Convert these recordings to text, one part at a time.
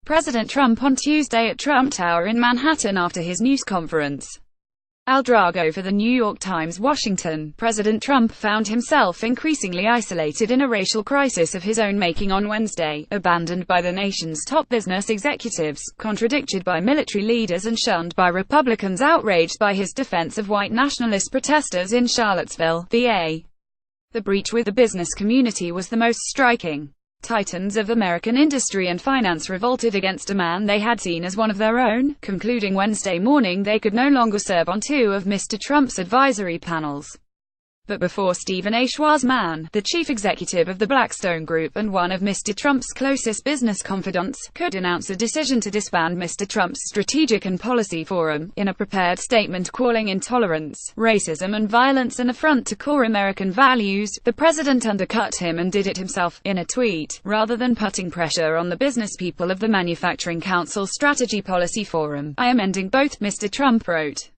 President Trump on Tuesday at Trump Tower in Manhattan after his news conference. Al Drago for The New York Times, Washington. President Trump found himself increasingly isolated in a racial crisis of his own making on Wednesday, abandoned by the nation's top business executives, contradicted by military leaders and shunned by Republicans outraged by his defense of white nationalist protesters in Charlottesville, VA. The breach with the business community was the most striking. Titans of American industry and finance revolted against a man they had seen as one of their own, concluding Wednesday morning they could no longer serve on two of Mr. Trump's advisory panels. But before Stephen A. Schwarzman, the chief executive of the Blackstone Group and one of Mr. Trump's closest business confidants, could announce a decision to disband Mr. Trump's Strategic and Policy Forum, in a prepared statement calling intolerance, racism and violence an affront to core American values, the president undercut him and did it himself, in a tweet, rather than putting pressure on the business people of the Manufacturing Council Strategy Policy Forum. "I am ending both," Mr. Trump wrote.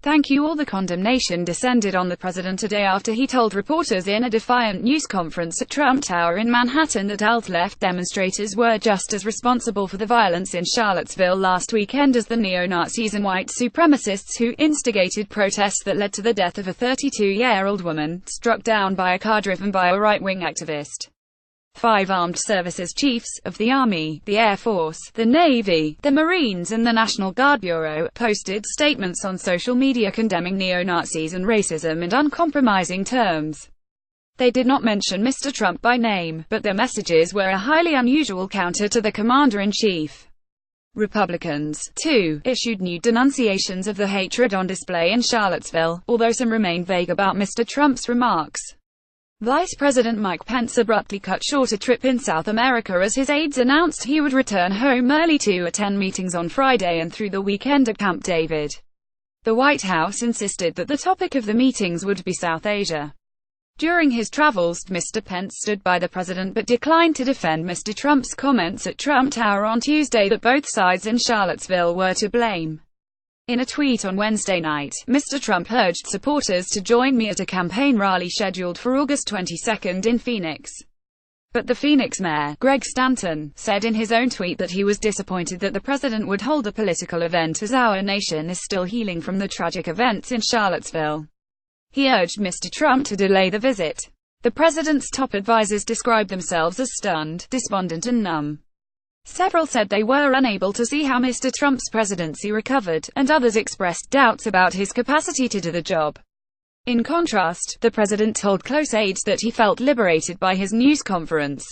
"Thank you all." The condemnation descended on the president a day after he told reporters in a defiant news conference at Trump Tower in Manhattan that alt-left demonstrators were just as responsible for the violence in Charlottesville last weekend as the neo-Nazis and white supremacists who instigated protests that led to the death of a 32-year-old woman, struck down by a car driven by a right-wing activist. 5 armed services chiefs, of the Army, the Air Force, the Navy, the Marines and the National Guard Bureau, posted statements on social media condemning neo-Nazis and racism in uncompromising terms. They did not mention Mr. Trump by name, but their messages were a highly unusual counter to the commander-in-chief. Republicans, too, issued new denunciations of the hatred on display in Charlottesville, although some remained vague about Mr. Trump's remarks. Vice President Mike Pence abruptly cut short a trip in South America as his aides announced he would return home early to attend meetings on Friday and through the weekend at Camp David. The White House insisted that the topic of the meetings would be South Asia. During his travels, Mr. Pence stood by the president but declined to defend Mr. Trump's comments at Trump Tower on Tuesday that both sides in Charlottesville were to blame. In a tweet on Wednesday night, Mr. Trump urged supporters to join me at a campaign rally scheduled for August 22 in Phoenix. But the Phoenix mayor, Greg Stanton, said in his own tweet that he was disappointed that the president would hold a political event as our nation is still healing from the tragic events in Charlottesville. He urged Mr. Trump to delay the visit. The president's top advisors described themselves as stunned, despondent and numb. Several said they were unable to see how Mr. Trump's presidency recovered, and others expressed doubts about his capacity to do the job. In contrast, the president told close aides that he felt liberated by his news conference.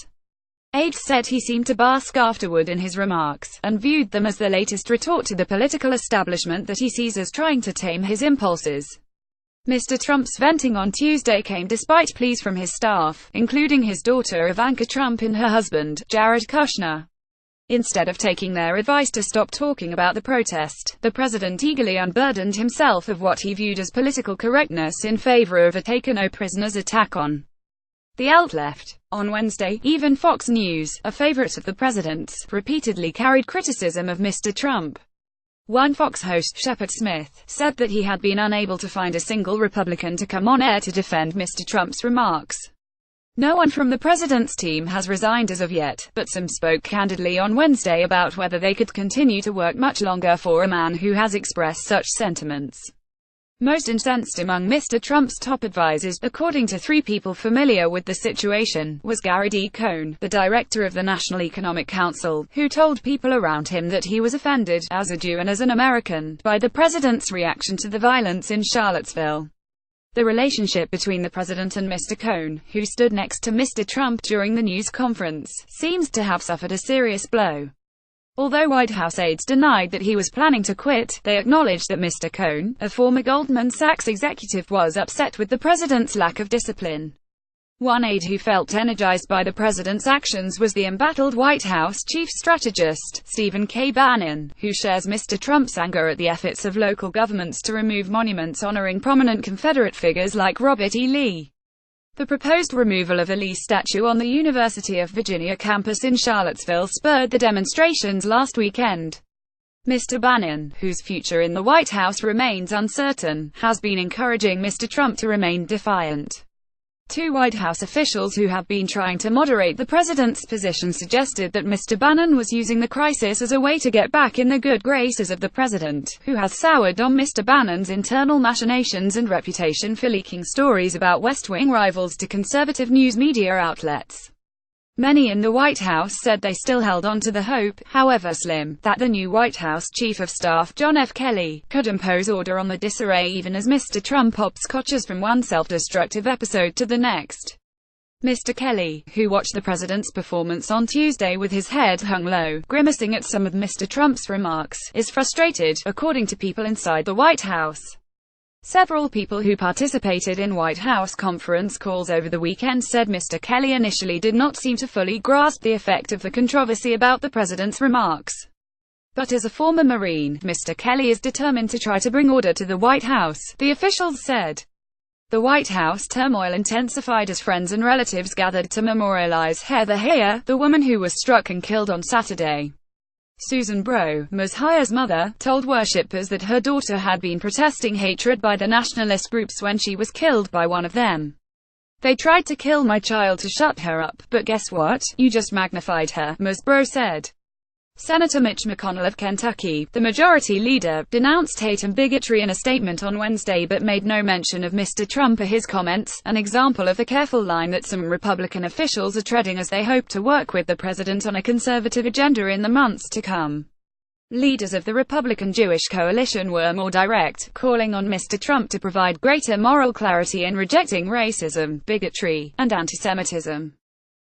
Aides said he seemed to bask afterward in his remarks, and viewed them as the latest retort to the political establishment that he sees as trying to tame his impulses. Mr. Trump's venting on Tuesday came despite pleas from his staff, including his daughter Ivanka Trump and her husband, Jared Kushner. Instead of taking their advice to stop talking about the protest, the president eagerly unburdened himself of what he viewed as political correctness in favor of a take-no-prisoners attack on the alt-left. On Wednesday, even Fox News, a favorite of the president's, repeatedly carried criticism of Mr. Trump. One Fox host, Shepard Smith, said that he had been unable to find a single Republican to come on air to defend Mr. Trump's remarks. No one from the president's team has resigned as of yet, but some spoke candidly on Wednesday about whether they could continue to work much longer for a man who has expressed such sentiments. Most incensed among Mr. Trump's top advisors, according to 3 people familiar with the situation, was Gary D. Cohn, the director of the National Economic Council, who told people around him that he was offended, as a Jew and as an American, by the president's reaction to the violence in Charlottesville. The relationship between the president and Mr. Cohn, who stood next to Mr. Trump during the news conference, seems to have suffered a serious blow. Although White House aides denied that he was planning to quit, they acknowledged that Mr. Cohn, a former Goldman Sachs executive, was upset with the president's lack of discipline. One aide who felt energized by the president's actions was the embattled White House chief strategist, Stephen K. Bannon, who shares Mr. Trump's anger at the efforts of local governments to remove monuments honoring prominent Confederate figures like Robert E. Lee. The proposed removal of a Lee statue on the University of Virginia campus in Charlottesville spurred the demonstrations last weekend. Mr. Bannon, whose future in the White House remains uncertain, has been encouraging Mr. Trump to remain defiant. Two White House officials who have been trying to moderate the president's position suggested that Mr. Bannon was using the crisis as a way to get back in the good graces of the president, who has soured on Mr. Bannon's internal machinations and reputation for leaking stories about West Wing rivals to conservative news media outlets. Many in the White House said they still held on to the hope, however slim, that the new White House Chief of Staff John F. Kelly could impose order on the disarray even as Mr. Trump hopscotches from one self-destructive episode to the next. Mr. Kelly, who watched the president's performance on Tuesday with his head hung low, grimacing at some of Mr. Trump's remarks, is frustrated, according to people inside the White House. Several people who participated in White House conference calls over the weekend said Mr. Kelly initially did not seem to fully grasp the effect of the controversy about the president's remarks. But as a former Marine, Mr. Kelly is determined to try to bring order to the White House, the officials said. The White House turmoil intensified as friends and relatives gathered to memorialize Heather Heyer, the woman who was struck and killed on Saturday. Susan Bro, Ms. Heyer's mother, told worshippers that her daughter had been protesting hatred by the nationalist groups when she was killed by one of them. "They tried to kill my child to shut her up, but guess what? You just magnified her," Ms. Bro said. Senator Mitch McConnell of Kentucky, the majority leader, denounced hate and bigotry in a statement on Wednesday but made no mention of Mr. Trump or his comments, an example of the careful line that some Republican officials are treading as they hope to work with the president on a conservative agenda in the months to come. Leaders of the Republican Jewish coalition were more direct, calling on Mr. Trump to provide greater moral clarity in rejecting racism, bigotry, and antisemitism.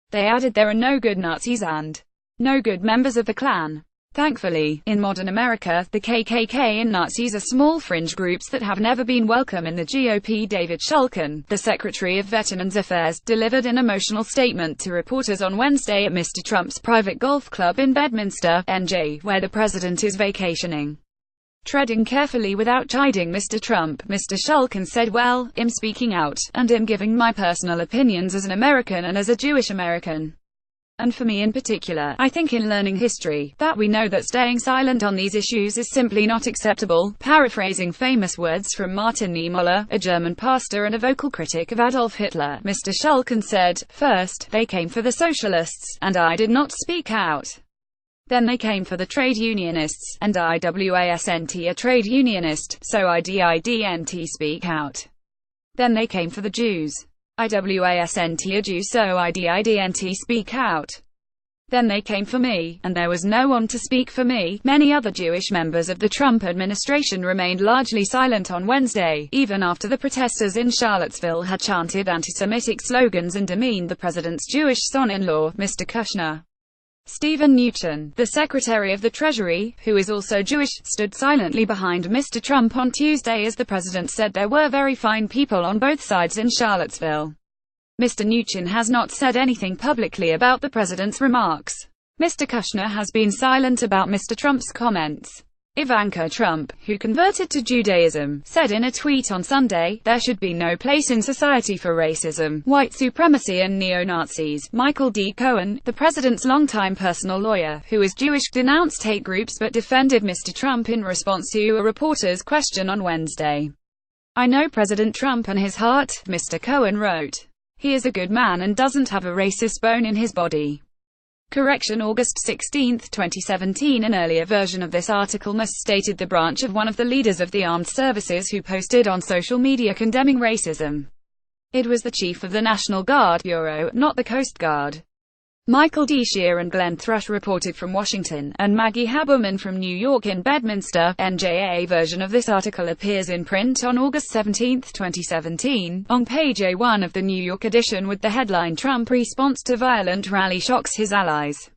They added there are no good Nazis and no good members of the Klan. Thankfully, in modern America, the KKK and Nazis are small fringe groups that have never been welcome in the GOP. David Shulkin, the Secretary of Veterans Affairs, delivered an emotional statement to reporters on Wednesday at Mr. Trump's private golf club in Bedminster, NJ, where the president is vacationing. Treading carefully without chiding Mr. Trump, Mr. Shulkin said, "Well, I'm speaking out, and I'm giving my personal opinions as an American and as a Jewish American. And for me in particular, I think in learning history, that we know that staying silent on these issues is simply not acceptable." Paraphrasing famous words from Martin Niemöller, a German pastor and a vocal critic of Adolf Hitler, Mr. Shulkin said, "First, they came for the socialists, and I did not speak out. Then they came for the trade unionists, and I wasn't a trade unionist, so I didn't speak out. Then they came for the Jews. I wasn't a Jew, so I didn't speak out. Then they came for me, and there was no one to speak for me." Many other Jewish members of the Trump administration remained largely silent on Wednesday, even after the protesters in Charlottesville had chanted anti-Semitic slogans and demeaned the president's Jewish son-in-law, Mr. Kushner. Stephen Mnuchin, the Secretary of the Treasury, who is also Jewish, stood silently behind Mr. Trump on Tuesday as the president said there were very fine people on both sides in Charlottesville. Mr. Mnuchin has not said anything publicly about the president's remarks. Mr. Kushner has been silent about Mr. Trump's comments. Ivanka Trump, who converted to Judaism, said in a tweet on Sunday, "There should be no place in society for racism, white supremacy and neo-Nazis." Michael D. Cohen, the president's longtime personal lawyer, who is Jewish, denounced hate groups but defended Mr. Trump in response to a reporter's question on Wednesday. "I know President Trump and his heart," Mr. Cohen wrote. "He is a good man and doesn't have a racist bone in his body." Correction: August 16, 2017. An earlier version of this article misstated the branch of one of the leaders of the armed services who posted on social media condemning racism. It was the chief of the National Guard Bureau, not the Coast Guard. Michael D. Shear and Glenn Thrush reported from Washington, and Maggie Haberman from New York in Bedminster, NJ. A version of this article appears in print on August 17, 2017, on page A1 of the New York edition with the headline "Trump response to violent rally shocks his allies."